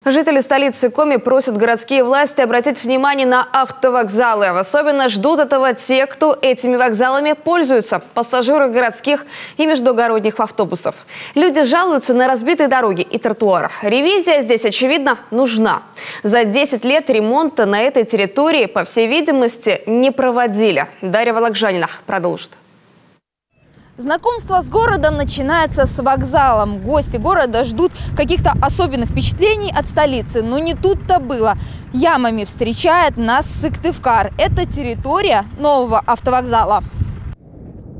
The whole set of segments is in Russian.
Жители столицы Коми просят городские власти обратить внимание на автовокзалы. Особенно ждут этого те, кто этими вокзалами пользуются – пассажиры городских и междугородних автобусов. Люди жалуются на разбитые дороги и тротуары. Ревизия здесь, очевидно, нужна. За 10 лет ремонта на этой территории, по всей видимости, не проводили. Дарья Вологжанина продолжит. Знакомство с городом начинается с вокзалом. Гости города ждут каких-то особенных впечатлений от столицы. Но не тут-то было. Ямами встречает нас Сыктывкар. Это территория нового автовокзала.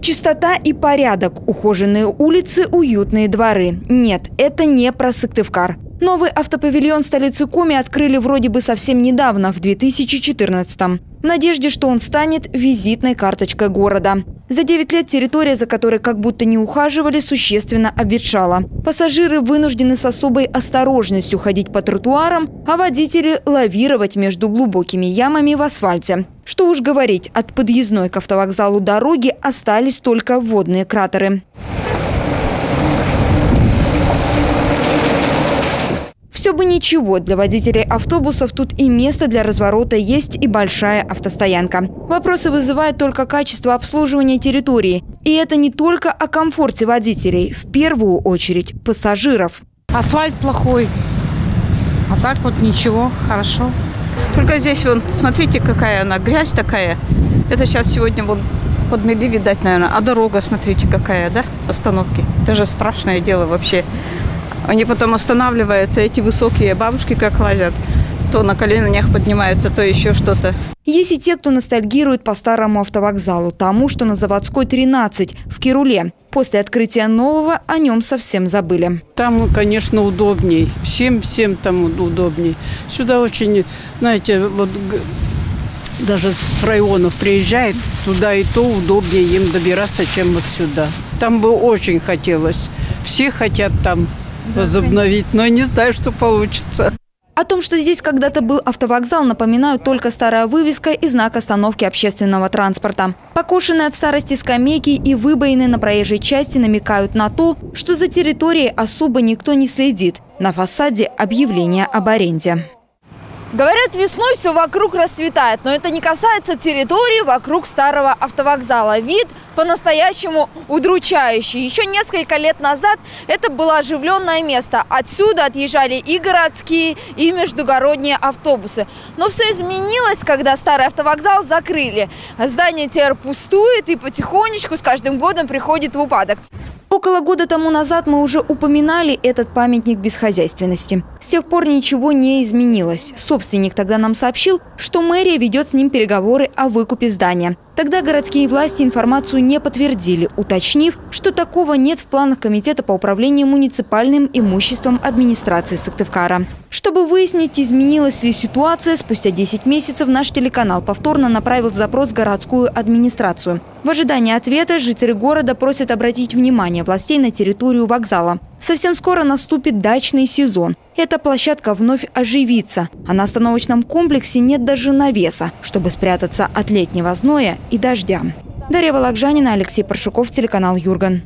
Чистота и порядок, ухоженные улицы, уютные дворы. Нет, это не про Сыктывкар. Новый автопавильон столицы Коми открыли вроде бы совсем недавно, в 2014-м. В надежде, что он станет визитной карточкой города. За 9 лет территория, за которой как будто не ухаживали, существенно обветшала. Пассажиры вынуждены с особой осторожностью ходить по тротуарам, а водители лавировать между глубокими ямами в асфальте. Что уж говорить, от подъездной к автовокзалу дороги остались только водные кратеры. Все бы ничего, для водителей автобусов тут и место для разворота есть, и большая автостоянка. Вопросы вызывает только качество обслуживания территории. И это не только о комфорте водителей, в первую очередь пассажиров. Асфальт плохой, а так вот ничего, хорошо. Только здесь вон, смотрите, какая она, грязь такая. Это сейчас сегодня вот подмели, видать, наверное. А дорога, смотрите, какая, да, остановки. Это же страшное дело вообще. Они потом останавливаются, эти высокие бабушки как лазят. То на коленях поднимаются, то еще что-то. Есть и те, кто ностальгирует по старому автовокзалу, тому, что на Заводской 13 в Кируле. После открытия нового о нем совсем забыли. Там, конечно, удобней. Всем там удобней. Сюда очень, знаете, вот даже с районов приезжают, туда и то удобнее им добираться, чем вот сюда. Там бы очень хотелось. Все хотят там возобновить, но не знаю, что получится. О том, что здесь когда-то был автовокзал, напоминают только старая вывеска и знак остановки общественного транспорта. Покошенные от старости скамейки и выбоины на проезжей части намекают на то, что за территорией особо никто не следит. На фасаде объявление об аренде. Говорят, весной все вокруг расцветает, но это не касается территории вокруг старого автовокзала. Вид по-настоящему удручающий. Еще несколько лет назад это было оживленное место. Отсюда отъезжали и городские, и междугородние автобусы. Но все изменилось, когда старый автовокзал закрыли. Здание теперь пустует и потихонечку с каждым годом приходит в упадок. Около года тому назад мы уже упоминали этот памятник бесхозяйственности. С тех пор ничего не изменилось. Собственник тогда нам сообщил, что мэрия ведет с ним переговоры о выкупе здания. Тогда городские власти информацию не подтвердили, уточнив, что такого нет в планах Комитета по управлению муниципальным имуществом администрации Сыктывкара. Чтобы выяснить, изменилась ли ситуация, спустя 10 месяцев наш телеканал повторно направил запрос в городскую администрацию. В ожидании ответа жители города просят обратить внимание властей на территорию вокзала. Совсем скоро наступит дачный сезон. Эта площадка вновь оживится, а на остановочном комплексе нет даже навеса, чтобы спрятаться от летнего зноя и дождя. Дарья Вологжанина, Алексей Паршуков, телеканал Юрган.